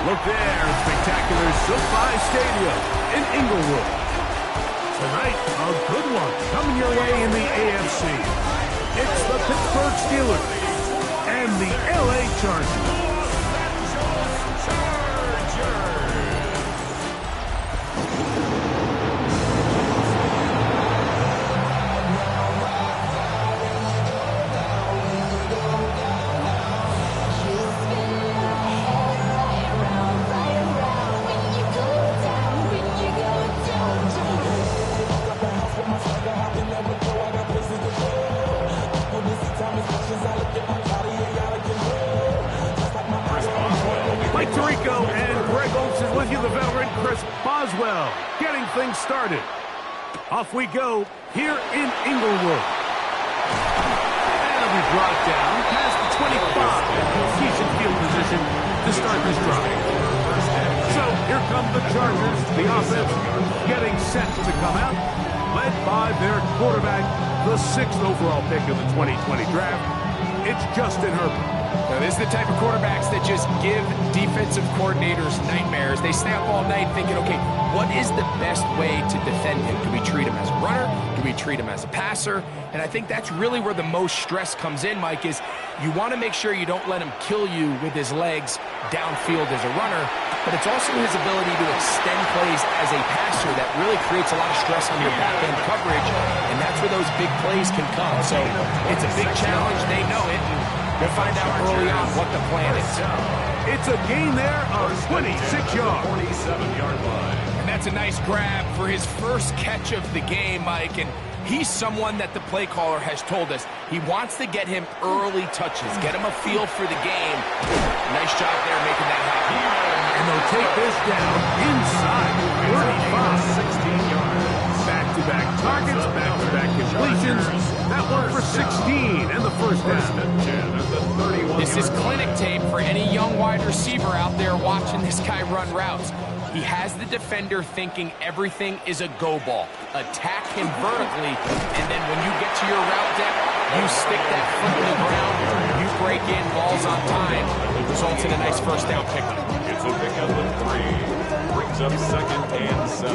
Look there, spectacular SoFi Stadium in Inglewood. Tonight, a good one coming your way in the AFC. It's the Pittsburgh Steelers and the LA Chargers. Getting things started. Off we go here in Inglewood. And it'll be brought down past the 25. Decent field position to start this drive. So here come the Chargers. The offense getting set to come out, led by their quarterback, the 6th overall pick of the 2020 draft. It's Justin Herbert. Now, this is the type of quarterbacks that just give defensive coordinators nightmares. They stay up all night thinking, okay, what is the best way to defend him? Do we treat him as a runner? Do we treat him as a passer? And I think that's really where the most stress comes in, Mike, is you want to make sure you don't let him kill you with his legs downfield as a runner, but it's also his ability to extend plays as a passer that really creates a lot of stress on your back-end coverage, and that's where those big plays can come. So it's a big challenge. They know it. We'll find out early on what the plan is. It's a gain there of 26 yards. 47-yard line. And that's a nice grab for his first catch of the game, Mike. And he's someone that the play caller has told us he wants to get him early touches, get him a feel for the game. Nice job there making that happen. And they'll take this down inside 35. 16 yards. Back-to-back targets, back-to-back completions. That one for 16 and the first down. This is clinic tape for any young wide receiver out there watching this guy run routes. He has the defender thinking everything is a go ball. Attack him vertically, and then when you get to your route depth, you stick that foot in the ground, you break in, balls on time, results in a nice first down pickup. It's a pickup of 3. Brings up 2nd and 7.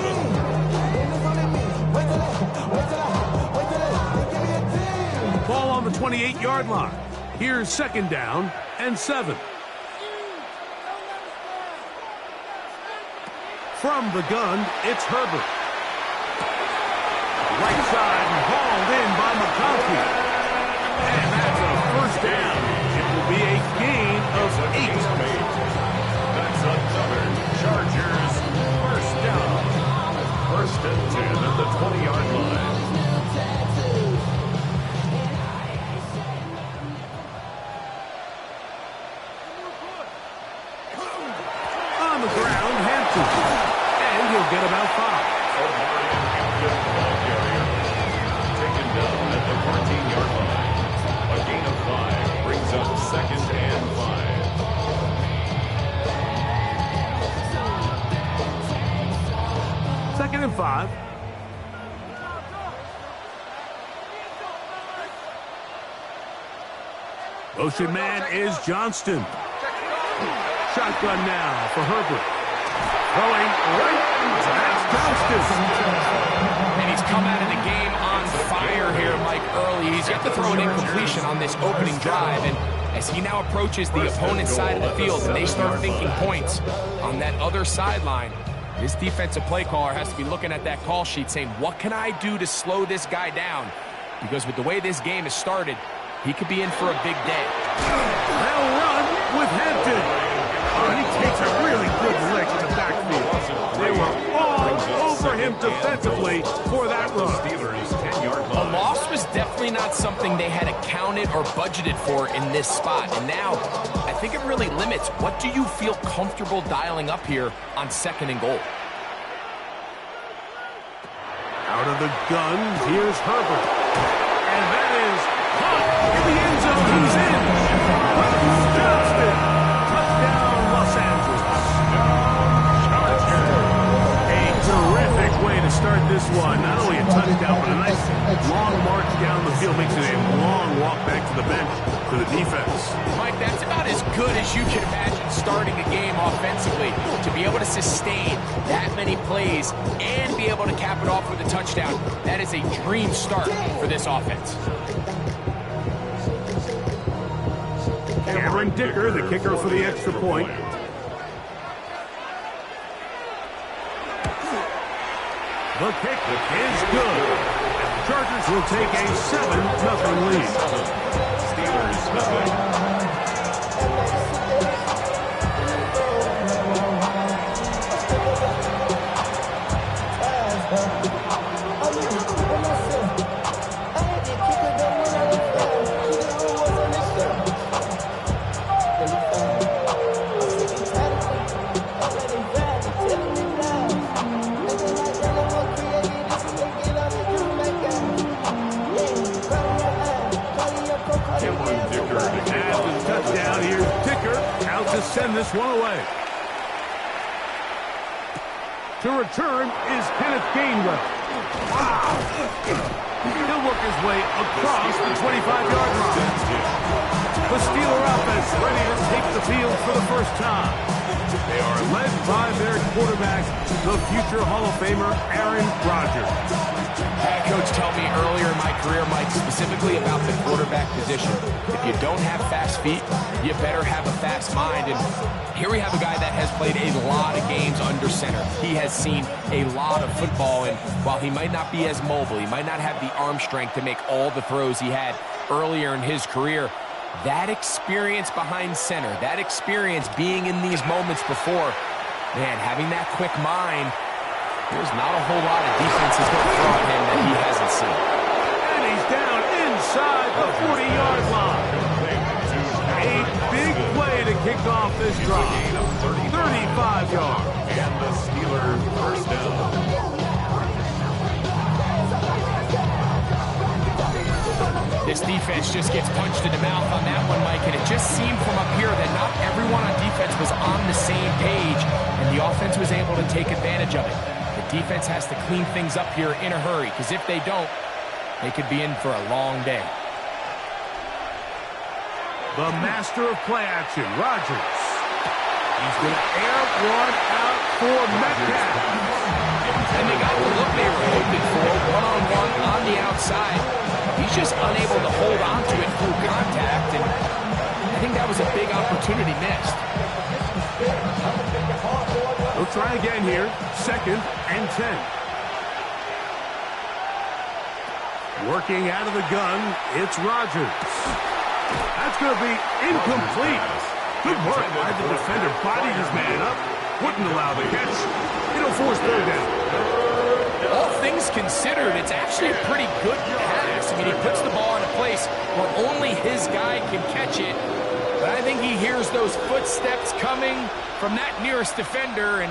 Ball on the 28-yard line. Here's 2nd down and 7. From the gun, it's Herbert. Right side and hauled in by McConkey. And that's a first down. It will be a gain of 8. That's another Chargers first down. 1st and 10 at the 20-yard line. On the ground, Hampton. And he'll get about 5. Taken down at the 14-yard line. A gain of 5 brings up 2nd and 5. 2nd and 5. Motion man is Johnston. Shotgun now for Herbert. Throwing right. That's Johnston. And he's come out of the game on fire here, Mike, early. He's yet to throw an incompletion on this opening drive. And as he now approaches the opponent's side of the field and they start thinking points on that other sideline, this defensive play caller has to be looking at that call sheet saying, what can I do to slow this guy down? Because with the way this game has started, he could be in for a big day. They'll run with Hampton. He takes a really good lick in the backfield. They were all over him defensively for that run. Steelers 10-yard line. A loss was definitely not something they had accounted or budgeted for in this spot. And now, I think it really limits what do you feel comfortable dialing up here on 2nd and goal. Out of the gun, here's Herbert. And that is caught in the end zone. He's in. Johnston. Touchdown, Los Angeles. A terrific way to start this one. Not only a touchdown, but a nice long march down the field. Makes it a long walk back to the bench. for the defense. Mike, that's about as good as you can imagine starting a game offensively. To be able to sustain that many plays and be able to cap it off with a touchdown, that is a dream start for this offense. Cameron Dicker, the kicker for the extra point. The kick is good. Chargers will take a 7-0 lead. Steelers nothing. To send this one away. To return is Kenneth Gainwell. Wow. He'll work his way across the 25-yard line. The Steeler offense ready to take the field for the first time. They are led by their quarterback, the future Hall of Famer, Aaron Rodgers. I had a coach tell me earlier in my career, Mike, specifically about the quarterback position. If you don't have fast feet, you better have a fast mind. And here we have a guy that has played a lot of games under center. He has seen a lot of football, and while he might not be as mobile, he might not have the arm strength to make all the throws he had earlier in his career, that experience behind center, that experience being in these moments before, man, having that quick mind, there's not a whole lot of defenses going to throw at him that he hasn't seen. And he's down inside the 40-yard line. A big play to kick off this drive. 35 yards. And the Steelers first down. This defense just gets punched in the mouth on that one, Mike, and it just seemed from up here that not everyone on defense was on the same page, and the offense was able to take advantage of it. The defense has to clean things up here in a hurry, because if they don't, they could be in for a long day. The master of play action, Rodgers. He's going to air one out for Metcalf. And they got the look they were hoping for, one-on-one on the outside. He's just unable to hold on to it through contact, and I think that was a big opportunity missed. We'll try again here. 2nd and 10. Working out of the gun, it's Rodgers. That's going to be incomplete. Good work by the defender. Bodied his man up. Wouldn't allow the catch. It'll force 3rd down. All things considered, it's actually a pretty good pass. I mean, he puts the ball in a place where only his guy can catch it. But I think he hears those footsteps coming from that nearest defender, and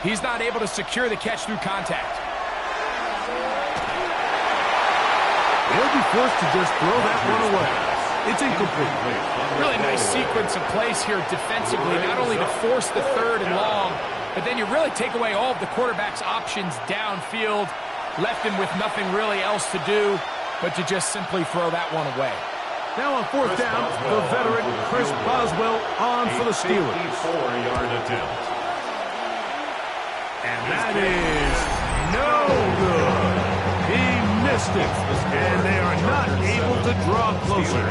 he's not able to secure the catch through contact. He'll be forced to just throw that one away. It's incomplete. Really nice sequence of plays here defensively, not only to force the 3rd and long, but then you really take away all of the quarterback's options downfield, left him with nothing really else to do but to just simply throw that one away. Now on 4th down, the veteran Chris Boswell on for the Steelers. 84-yard attempt. And that is no good. He missed it, and they are not able to draw closer.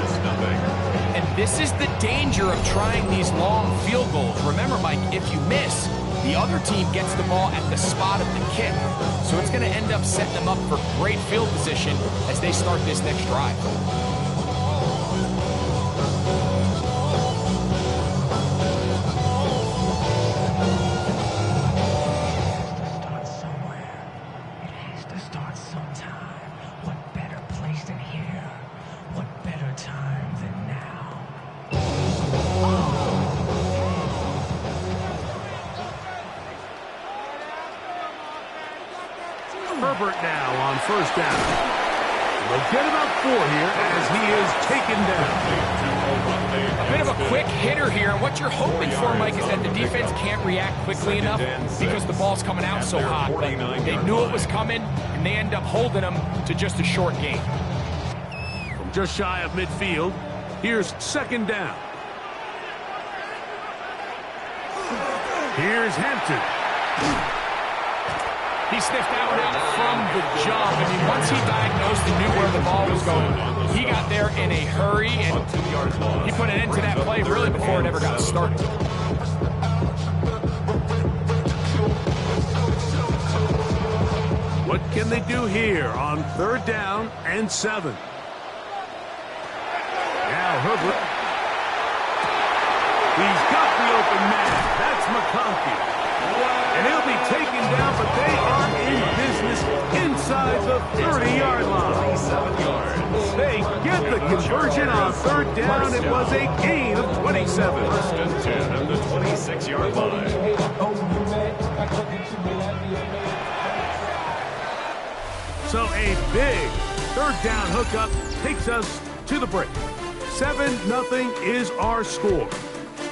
And this is the danger of trying these long field goals. Remember, Mike, if you miss, the other team gets the ball at the spot of the kick. So it's going to end up setting them up for great field position as they start this next drive. Herbert now on 1st down. They'll get about 4 here as he is taken down. A bit of a quick hitter here. And what you're hoping for, Mike, is that the defense can't react quickly enough because the ball's coming out so hot. But they knew it was coming, and they end up holding them to just a short gain. From just shy of midfield, Here's second down. Here's Hampton. He sniffed that one out from the jump. I mean, once he diagnosed and knew where the ball was going, he got there in a hurry, and he put an end to that play really before it ever got started. What can they do here on third down and 7? Now Herbert. He's got the open man. That's McConkey. And he'll be taken down, but they are in business inside the 30-yard line. 27 yards. They get the conversion on third down. It was a gain of 27. First and 10 at the 26-yard line. So a big third down hookup takes us to the break. 7-0 is our score.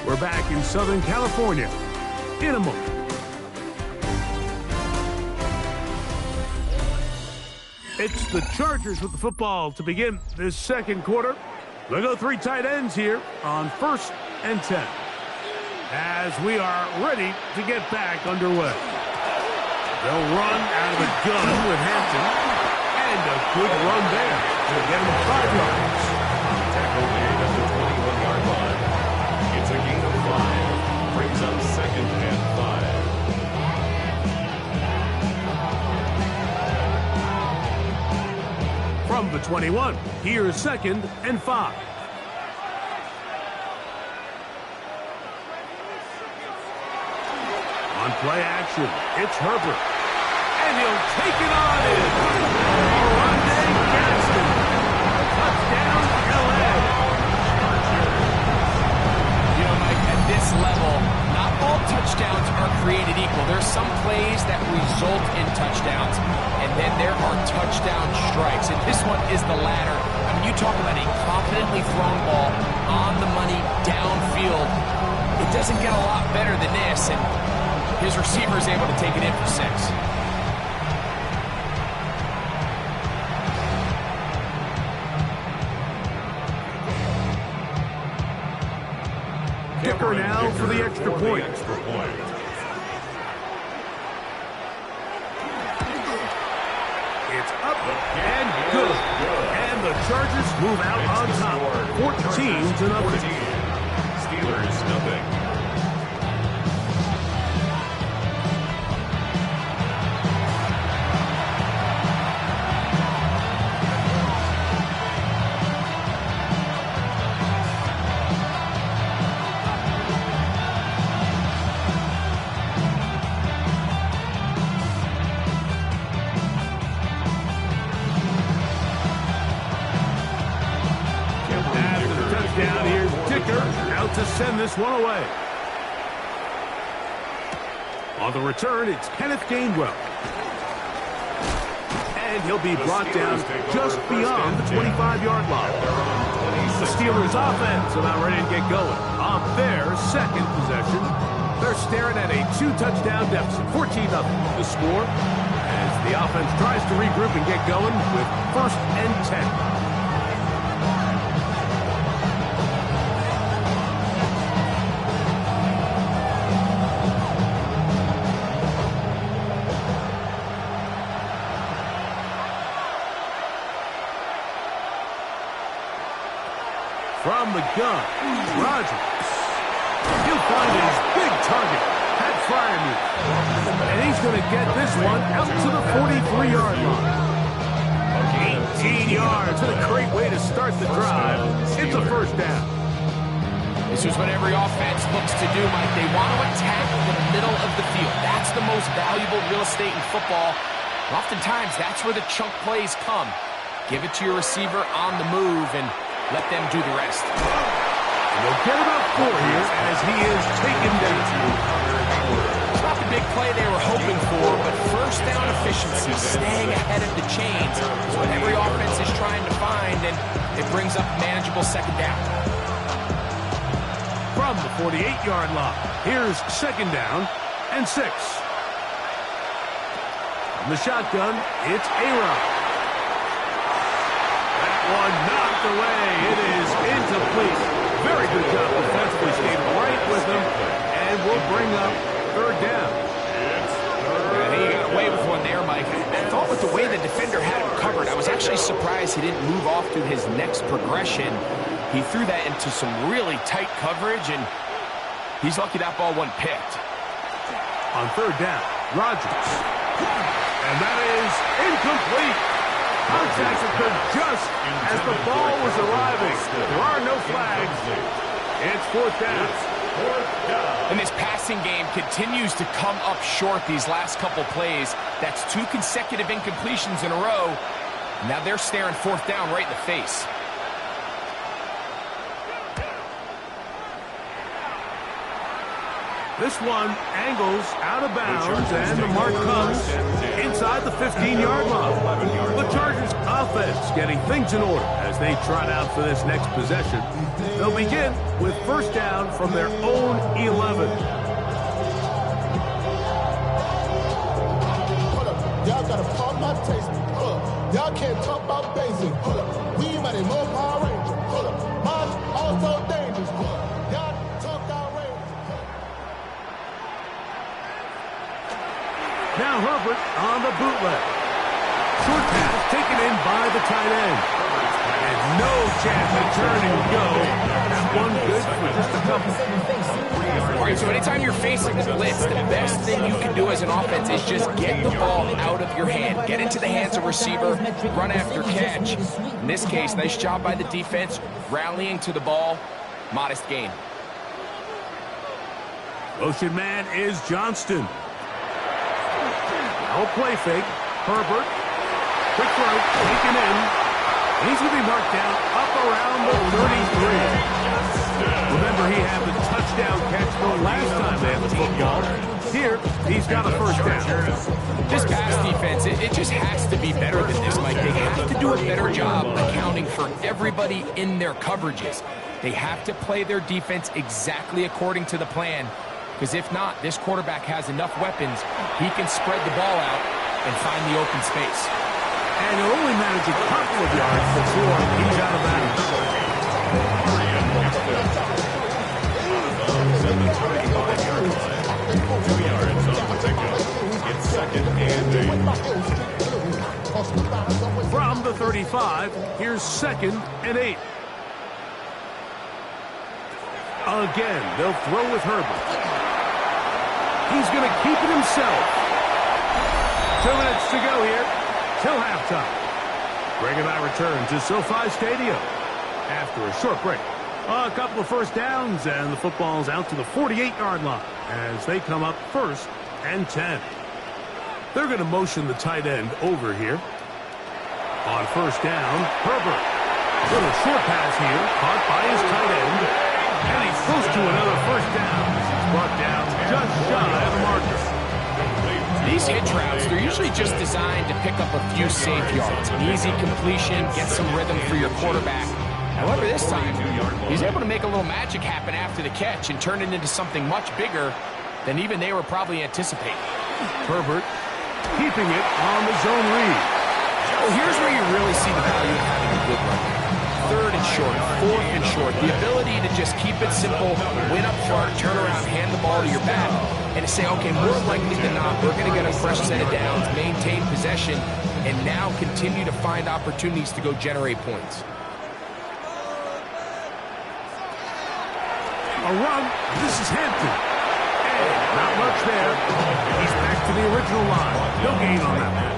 We're back in Southern California in a moment. It's the Chargers with the football to begin this second quarter. They'll go 3 tight ends here on first and 10. As we are ready to get back underway. They'll run out of the gun with Hampton. And a good run there to get him 5 yards. Tackle made at the 21-yard line. It's a gain of 5. Brings up second and 5. From the 21, here's second and 5. On play action, it's Herbert. And he'll take it on in. Rondé Gaston. Touchdown, L.A. You know, Mike, at this level, not all touchdowns are created equal. There's some plays that result in touchdowns, and then there are touchdown strikes. And this one is the latter. I mean, you talk about a confidently thrown ball on the money downfield. It doesn't get a lot better than this, and his receiver is able to take it in for 6. Kicker now for the extra point. It's up and good. And the Chargers move out on top. 14-0. Steelers, nothing. To send this one away. On the return, it's Kenneth Gainwell. And he'll be brought down just beyond the 25-yard line. The Steelers offense about ready to get going. On their second possession, they're staring at a 2-touchdown deficit, 14-0 the score, as the offense tries to regroup and get going with first and 10. From the gun, Rodgers. He'll find his big target, Pat Fryermuth. And he's going to get this one out to the 43-yard line. 18 yards, and a great way to start the drive. It's a first down. This is what every offense looks to do, Mike. They want to attack the middle of the field. That's the most valuable real estate in football. And oftentimes, that's where the chunk plays come. Give it to your receiver on the move, and let them do the rest. And they'll get about 4 here as he is taken down. It's not the big play they were hoping for, but first down efficiency, staying ahead of the chains, is what every offense is trying to find, and it brings up manageable second down. From the 48-yard line, here's second down and 6. From the shotgun, it's A-Rod. One knocked away. It is incomplete. Very good job defensively, stayed right with him, and will bring up third down. I think he got away with one there, Mike. I thought with the way the defender had him covered, I was actually surprised he didn't move off to his next progression. He threw that into some really tight coverage, and he's lucky that ball wasn't picked. On third down, Rodgers. And that is incomplete. Contact occurred just as the ball was arriving. There are no flags. It's fourth down. And this passing game continues to come up short these last couple plays. That's 2 consecutive incompletions in a row. Now they're staring fourth down right in the face. This one angles out of bounds, and the mark comes inside the 15-yard line. The Chargers offense getting things in order as they trot out for this next possession. They'll begin with first down from their own 11. Hold up, y'all gotta pump my taste. Hold up, y'all can't talk about basic. Hold up, we might have more Power Ranger. Hold up, mine also dangerous. Hold up, y'all talk our range. Now Herbert on the bootleg. Short pass taken in by the tight end. And no chance of turning and go. That one good for just a couple. All right, so anytime you're facing a blitz, the best thing you can do as an offense is just get the ball out of your hand. Get into the hands of receiver, run after catch. In this case, nice job by the defense, rallying to the ball. Modest gain. Motion man is Johnston. No play fake. Herbert. Quick throw. Taken in. And he's going to be marked down up around the 33. Remember, he had the touchdown catch the last time they had the football. Here, he's got a first down. This pass defense, it just has to be better than this, Mike. They have to do a better job accounting for everybody in their coverages. They have to play their defense exactly according to the plan. Because if not, this quarterback has enough weapons, he can spread the ball out and find the open space. And he'll only manage a couple of yards before he's out of bounds. It's second and 8. From the 35, here's second and 8. Again, they'll throw with Herbert. He's going to keep it himself. 2 minutes to go here till halftime. Greg and I return to SoFi Stadium after a short break. A couple of first downs, and the football's out to the 48-yard line as they come up first and 10. They're going to motion the tight end over here. On first down, Herbert. Little short pass here, caught by his tight end. And he's close to another first down. He's brought down just shy of the marker. These hitch routes, they're usually just designed to pick up a few safe yards. An easy completion, get some rhythm for your quarterback. However, this time, he's able to make a little magic happen after the catch and turn it into something much bigger than even they were probably anticipating. Herbert keeping it on the zone read. Well, here's where you really see the value of having a good run. Third and short, fourth and short. The ability to just keep it simple, win up front, turn around, hand the ball to your back, and to say, okay, more likely than not, we're going to get a fresh set of downs, maintain possession, and now continue to find opportunities to go generate points. A run. This is Hampton. And not much there. He's back to the original line. No gain on that one.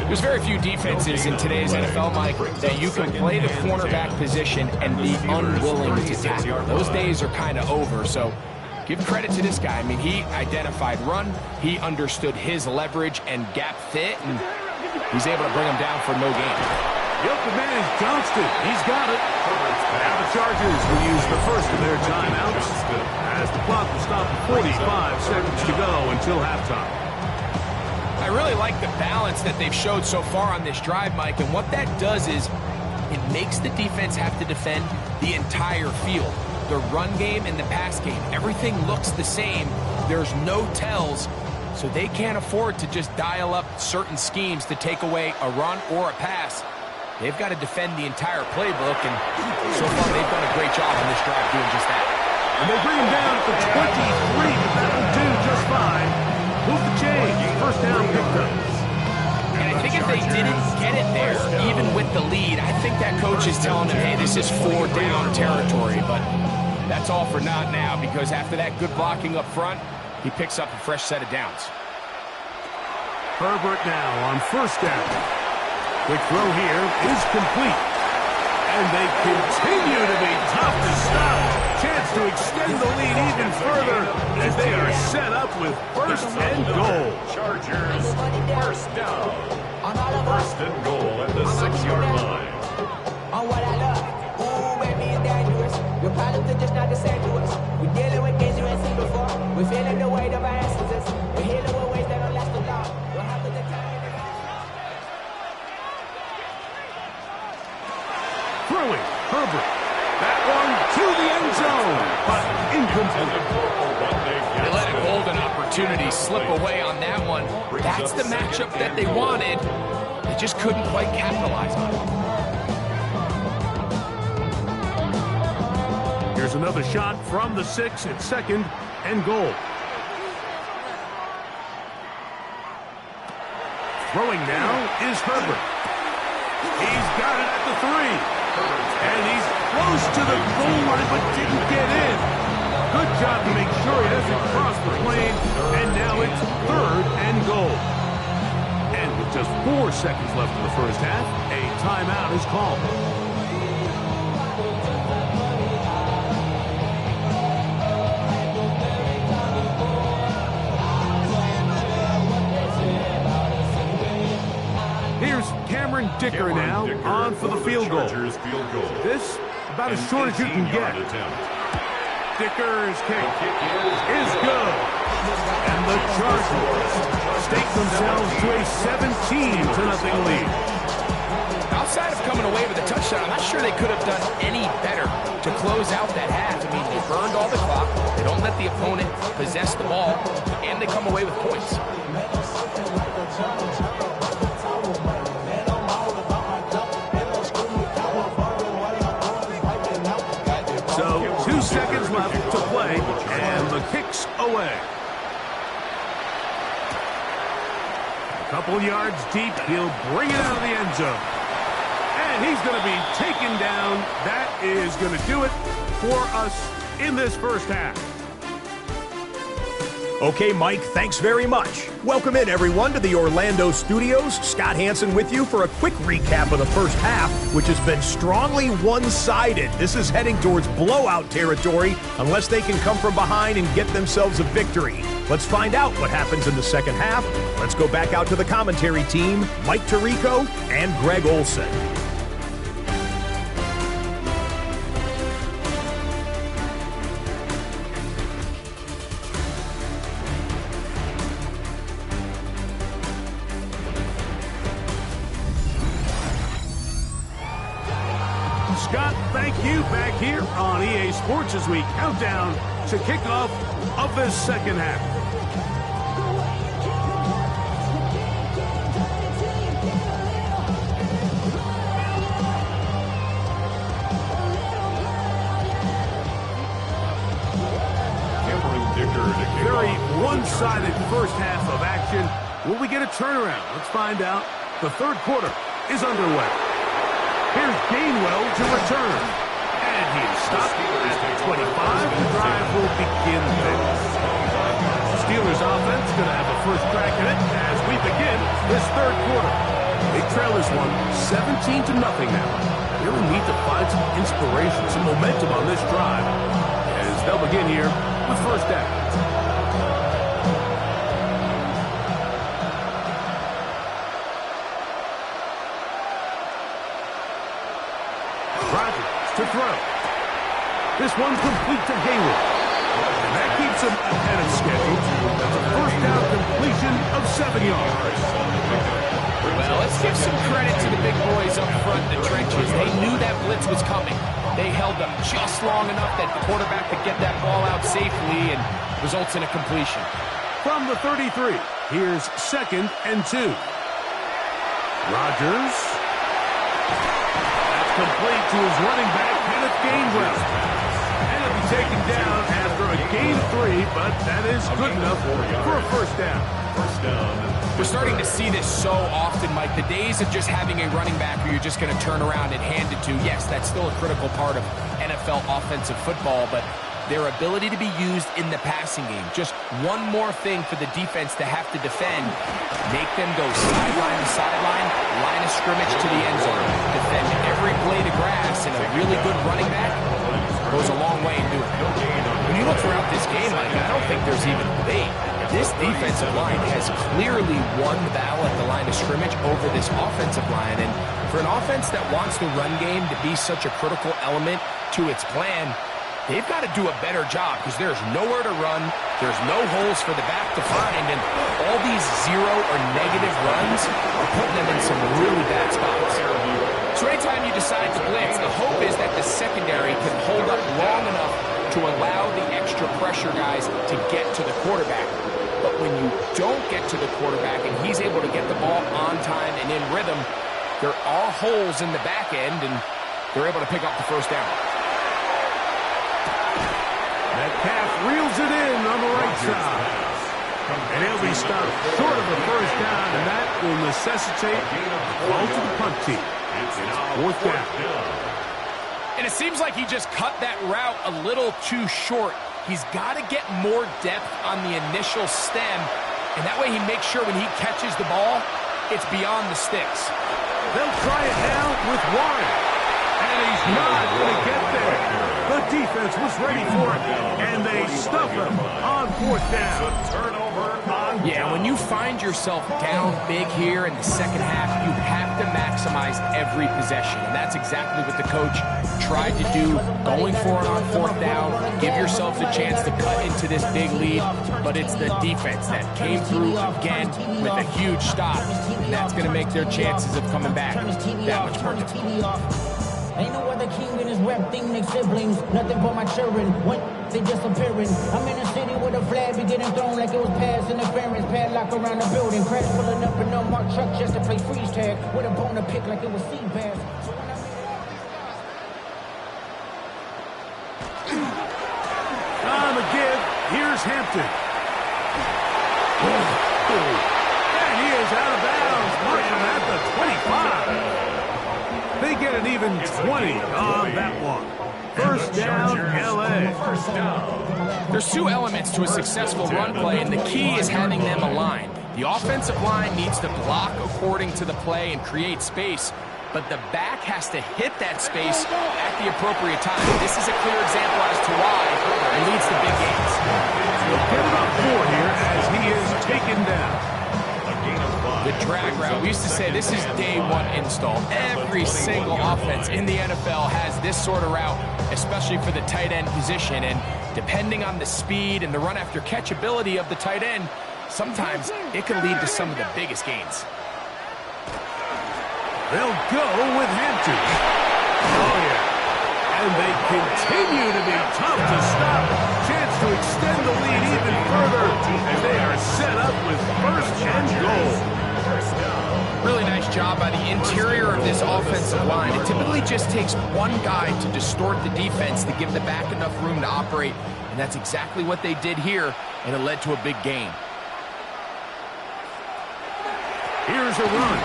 There's very few defenses in today's NFL, Mike, that you can play the cornerback position and be unwilling to tackle. Those days are kind of over, so give credit to this guy. I mean, he identified run, he understood his leverage and gap fit, and he's able to bring him down for no gain. The open man is Johnston. He's got it. Now the Chargers will use the first of their timeouts as the clock will stop at 45 seconds to go until halftime. I really like the balance that they've showed so far on this drive, Mike, and what that does is it makes the defense have to defend the entire field. The run game and the pass game, everything looks the same. There's no tells, so they can't afford to just dial up certain schemes to take away a run or a pass. they've got to defend the entire playbook, and so far they've done a great job on this drive doing just that. And they bring him down for 23, but that'll do just fine. Move the chains. First down picked up. And I think if they didn't get it there, even with the lead, I think that coach is telling them, hey, this is 4-down territory. But that's all for naught now, because after that good blocking up front, he picks up a fresh set of downs. Herbert now on first down. Quick throw here is complete. And they continue to be tough to stop. Chance to extend the lead even further as they are set up with first and goal. Chargers, first down. First and goal at the 6-yard line. On what I love, ooh, baby, it's dangerous. Your problems are just not the same to us. We're dealing with things you ain't seen before. We're feeling the weight of our ancestors. We're healing with ways that don't last for long. What happens to time? Throwing, Herbert. That one to the end zone, but incomplete. They let a golden opportunity slip away on that one. That's the matchup that they wanted. They just couldn't quite capitalize on it. Here's another shot from the 6 at second and goal. Throwing now is Herbert. He's got it at the 3. And he's close to the goal line, but didn't get in. Good job to make sure he doesn't cross the plane. And now it's third and goal. And with just 4 seconds left in the first half, a timeout is called. Dicker now on for the field goal. This about as short as you can get. Dicker's kick is good. And the Chargers stake themselves to a 17-0 lead. Outside of coming away with a touchdown, I'm not sure they could have done any better to close out that half. I mean, they burned all the clock. They don't let the opponent possess the ball, and they come away with points. So 2 seconds left to play, and the kick's away. A couple yards deep, he'll bring it out of the end zone. And he's going to be taken down. That is going to do it for us in this first half. Okay, Mike, thanks very much. Welcome in, everyone, to the Orlando studios. Scott Hansen with you for a quick recap of the first half, which has been strongly one-sided. This is heading towards blowout territory unless they can come from behind and get themselves a victory. Let's find out what happens in the second half. Let's go back out to the commentary team, Mike Tirico and Greg Olson. Scott, thank you back here on EA Sports as we count down to kickoff of this second half. Very one-sided first half of action. Will we get a turnaround? Let's find out. The third quarter is underway. Here's Gainwell to return. And he is stopped at the 25. The drive will begin there. Steelers offense going to have a first crack at it as we begin this third quarter. They trail this one 17-0 now. They really need to find some inspiration, some momentum on this drive as they'll begin here with first down. To throw. This one's complete to Hayward. And that keeps him ahead of schedule. That's a first down completion of 7 yards. Well, let's give some credit to the big boys up front in the trenches. They knew that blitz was coming. They held them just long enough that the quarterback could get that ball out safely and results in a completion. From the 33, here's 2nd and 2. Rodgers. That's complete to his running back, Kenneth Gainwell. And he'll be taken down after a gain of 3, but that is good enough for a first down. We're starting to see this so often, Mike. The days of just having a running back who you're just going to turn around and hand it to, yes, that's still a critical part of NFL offensive football, but their ability to be used in the passing game, just one more thing for the defense to have to defend, make them go sideline to sideline, line of scrimmage to the end zone, defend every blade of grass, and a really good running back goes a long way in doing it. When you look throughout this game, Mike, I don't think there's even debate. This defensive line has clearly won the battle at the line of scrimmage over this offensive line. And for an offense that wants the run game to be such a critical element to its plan, they've got to do a better job because there's nowhere to run, there's no holes for the back to find, and all these zero or negative runs are putting them in some really bad spots. So anytime you decide to blitz, the hope is that the secondary can hold up long enough to allow the extra pressure guys to get to the quarterback. But when you don't get to the quarterback and he's able to get the ball on time and in rhythm, there are holes in the back end, and they're able to pick up the first down. Metcalf reels it in on the right side. And he'll be stopped short of the first down, and that will necessitate a ball to the punt team. It's fourth down. And it seems like he just cut that route a little too short. He's got to get more depth on the initial stem, and that way he makes sure when he catches the ball, it's beyond the sticks. They'll try it now with Warren. And he's not going to get there. The defense was ready for it, and they stuff him on fourth down. Yeah, when you find yourself down big here in the second half, you have to maximize every possession, and that's exactly what the coach tried to do, going for it on fourth down, give yourselves a chance to cut into this big lead, but it's the defense that came through again with a huge stop, and that's going to make their chances of coming back that much more difficult. Ain't no other king in this rap thing, they siblings. Nothing but my children. When they disappearing. I'm in a city with a flag be getting thrown like it was pass interference. Padlock around the building. Crash pulling up in no marked truck just to play freeze tag. With a bone to pick like it was sea bass. On the give, here's Hampton. And he is out of bounds. Marking at the 25. They get an even 20 on that one. First down, L.A. There's two elements to a successful run play, and the key is having them aligned. The offensive line needs to block according to the play and create space, but the back has to hit that space at the appropriate time. This is a clear example as to why it leads to big gains. He'll get about 4 here as he is taken down. The drag route. We used to say this is day one install. Every single offense in the NFL has this sort of route, especially for the tight end position. And depending on the speed and the run after catch ability of the tight end, sometimes it can lead to some of the biggest gains. They'll go with Hampton. Oh, yeah. And they continue to be tough to stop. Chance to extend the lead even further. And they are set up with first and goal. Really nice job by the interior of this offensive line. It typically just takes one guy to distort the defense to give the back enough room to operate, and that's exactly what they did here, and it led to a big gain. Here's a run,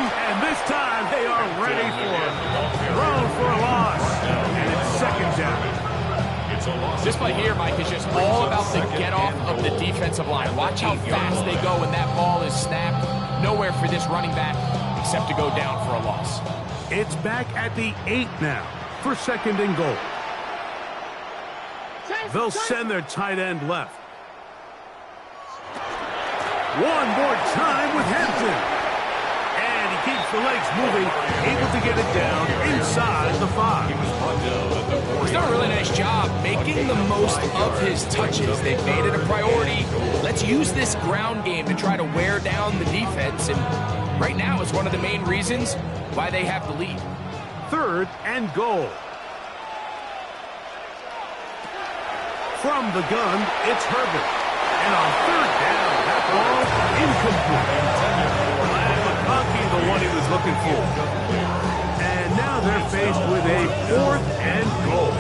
and this time they are ready for it. Thrown for a loss, and it's second down. This play here, Mike, is just all about the get-off of the defensive line. Watch how fast they go when that ball is snapped. Nowhere for this running back except to go down for a loss. It's back at the 8 now for second and goal. They'll send their tight end left. One more time with Hampton. And he keeps the legs moving, able to get it down inside the 5. He's done a really nice job making the most of his touches. They've made it a priority. Let's use this ground game to try to wear down the defense. And right now is one of the main reasons why they have the lead. Third and goal. From the gun, it's Herbert. And on third down, that ball incomplete. And McConkey, the one he was looking for. And now they're faced with a 4th and goal.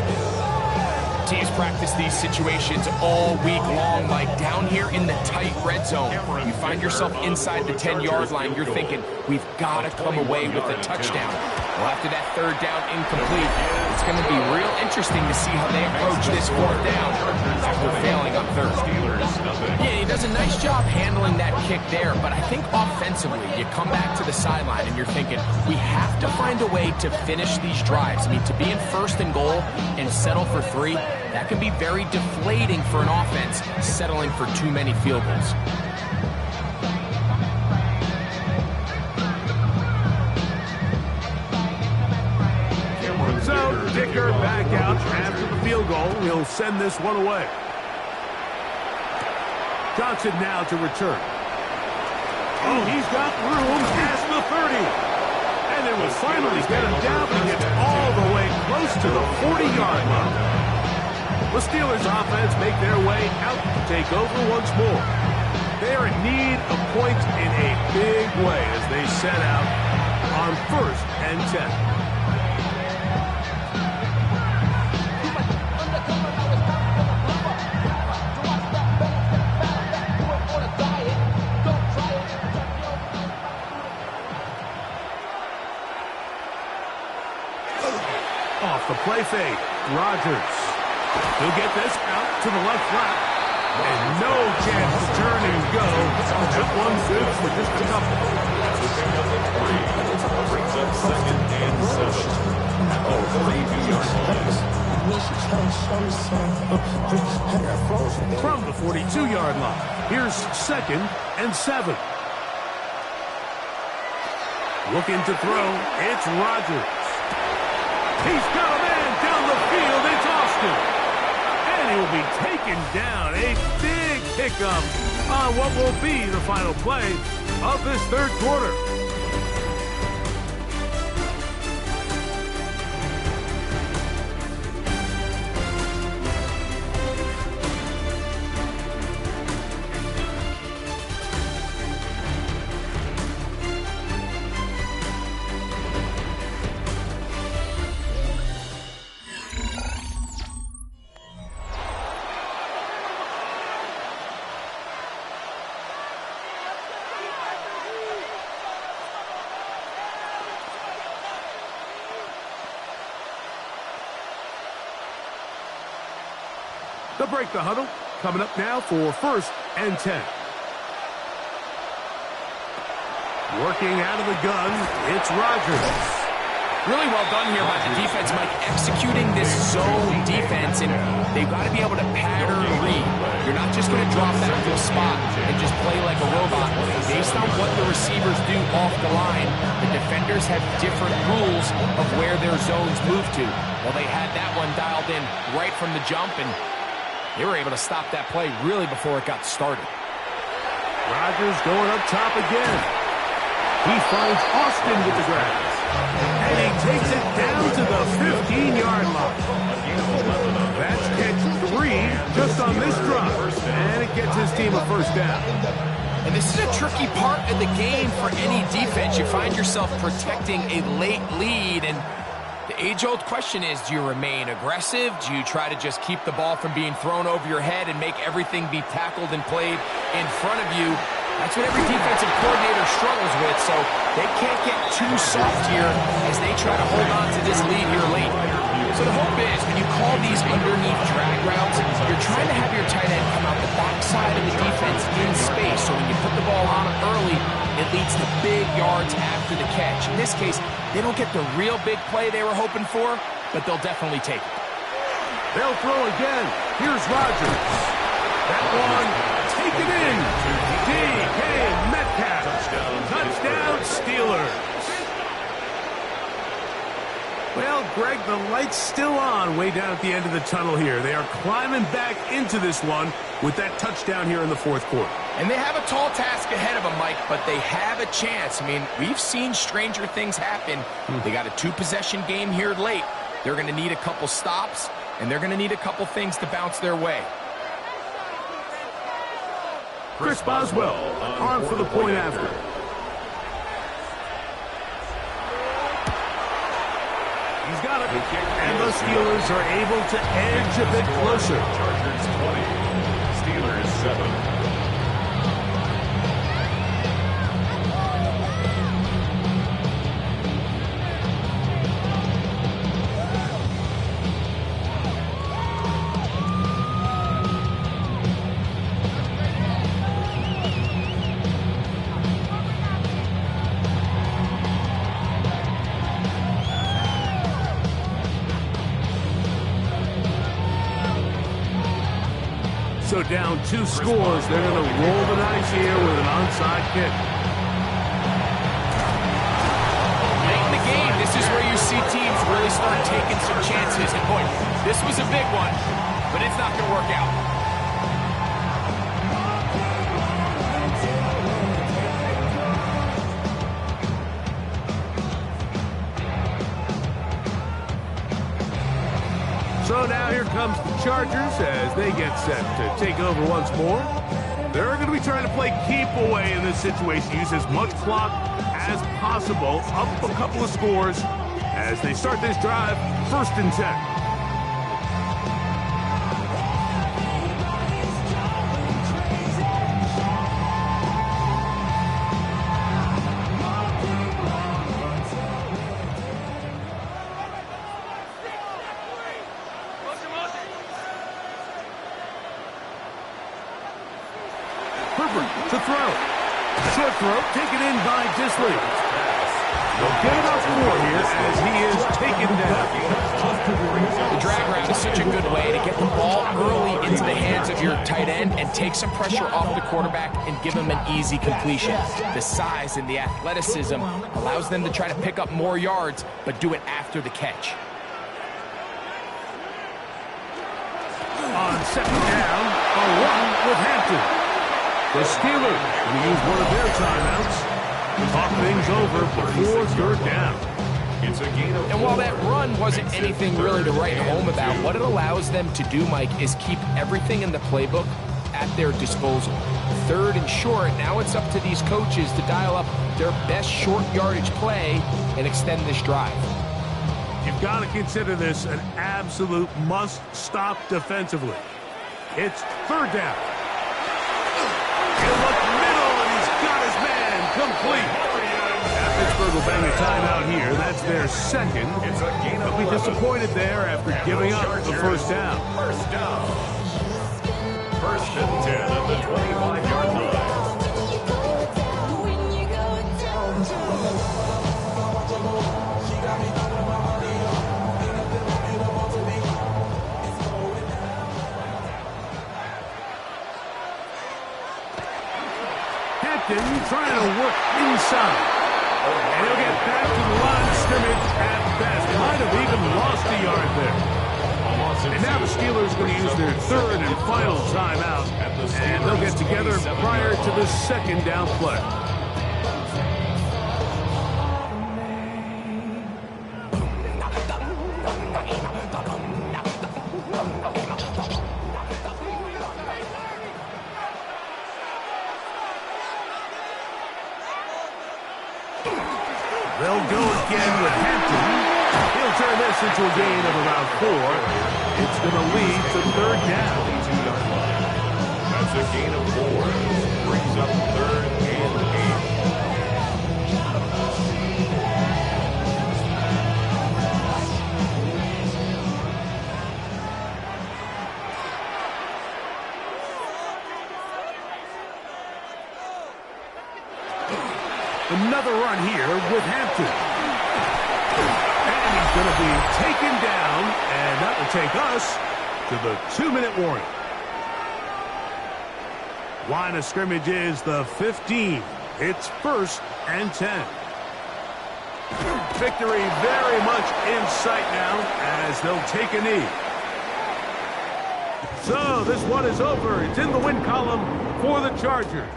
Teams practice these situations all week long, like down here in the tight red zone. You find yourself inside the 10-yard line, you're thinking, we've got to come away with a touchdown. Well, after that 3rd down incomplete, it's going to be real interesting to see how they approach this 4th down after failing on 3rd. Yeah, he does a nice job handling that kick there, but I think offensively, you come back to the sideline and you're thinking, we have to find a way to finish these drives. I mean, to be in 1st and goal and settle for 3, that can be very deflating for an offense, settling for too many field goals. So, Dicker back out after the field goal. He'll send this one away. Johnson now to return. Oh, he's got room past the 30. And they will finally get him down and get all the way close to the 40-yard line. The Steelers offense make their way out to take over once more. They are in need of points in a big way as they set out on 1st and 10. Off the play fake, Rodgers. He'll get this out to the left flat. And no chance to turn and go. That one's good for just a couple. Brings up 2nd and 7. Oh, 42-yard line. From the 42-yard line, here's 2nd and 7. Looking to throw, it's Rodgers. He's got a man down the field, it's Austin. And he will be taken down. A big pickup on what will be the final play of this 3rd quarter. They'll break the huddle. Coming up now for 1st and 10. Working out of the gun, it's Rodgers. Really well done here by the defense, Mike, executing this zone defense, and they've got to be able to pattern read. You're not just going to drop back to a spot and just play like a robot. Based on what the receivers do off the line, the defenders have different rules of where their zones move to. Well, they had that one dialed in right from the jump, and they were able to stop that play really before it got started. Rodgers going up top again. He finds Austin with the grab. And he takes it down to the 15-yard line. That's catch 3 just on this drop. And it gets his team a 1st down. And this is a tricky part of the game for any defense. You find yourself protecting a late lead, and the age-old question is, do you remain aggressive? Do you try to just keep the ball from being thrown over your head and make everything be tackled and played in front of you? That's what every defensive coordinator struggles with, so they can't get too soft here as they try to hold on to this lead here late. So the hope is, when you call these underneath drag routes, you're trying to have your tight end come out the backside of the defense in space, so when you put the ball on him early, it leads to big yards after the catch. In this case, they don't get the real big play they were hoping for, but they'll definitely take it. They'll throw again. Here's Rodgers. That one taken in. DK Metcalf. Touchdown Steelers. Well, Greg, the light's still on way down at the end of the tunnel here. They are climbing back into this one with that touchdown here in the 4th quarter. And they have a tall task ahead of them, Mike, but they have a chance. I mean, we've seen stranger things happen. They got a 2-possession game here late. They're going to need a couple stops, and they're going to need a couple things to bounce their way. Chris Boswell on for the point after. And the Steelers are able to edge a bit closer. Chargers 20, Steelers 7. So down 2 scores, they're going to roll the dice here with an onside kick. Late in the game, this is where you see teams really start taking some chances. And boy, this was a big one, but it's not going to work out. So now here comes the Chargers as they get set to take over once more. They're going to be trying to play keep away in this situation. Use as much clock as possible. Up a couple of scores as they start this drive. 1st and 10. To throw. Short throw taken in by Disley. They'll get about 4 here as he is taken down. The drag route is such a good way to get the ball early into the hands of your tight end and take some pressure off the quarterback and give him an easy completion. The size and the athleticism allows them to try to pick up more yards, but do it after the catch. On 2nd down, a run with Hampton. The Steelers will use one of their timeouts to talk things over before 3rd down. It's a gain of 4. And while that run wasn't anything really to write home about, what it allows them to do, Mike, is keep everything in the playbook at their disposal. 3rd and short, now it's up to these coaches to dial up their best short yardage play and extend this drive. You've got to consider this an absolute must-stop defensively. It's 3rd down. He'll look middle, and he's got his man complete. Pittsburgh will bang a timeout here. That's their 2nd. They'll be disappointed there after giving up the 1st down. 1st down. 1st and 10 at the 25-yard line. Trying to work inside. And he'll get back to the line of scrimmage at best. Might have even lost a yard there. And now the Steelers are going to use their 3rd and final timeout. And they'll get together prior to the 2nd down play. They'll go again with Hampton. He'll turn this into a gain of around 4. It's going to lead to 3rd down. That's a gain of 4. Brings up 3rd and 8. Another run here with Hampton. And he's going to be taken down, and that will take us to the 2-minute warning. Line of scrimmage is the 15. It's 1st and 10. Victory very much in sight now as they'll take a knee. So this one is over. It's in the win column for the Chargers.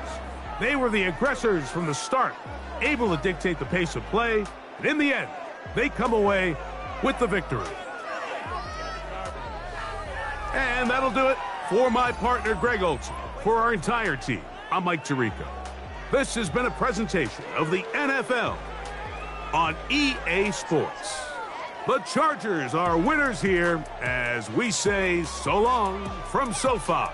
They were the aggressors from the start, able to dictate the pace of play, and in the end, they come away with the victory. And that'll do it for my partner, Greg Olson. For our entire team, I'm Mike Tirico. This has been a presentation of the NFL on EA Sports. The Chargers are winners here as we say so long from SoFi.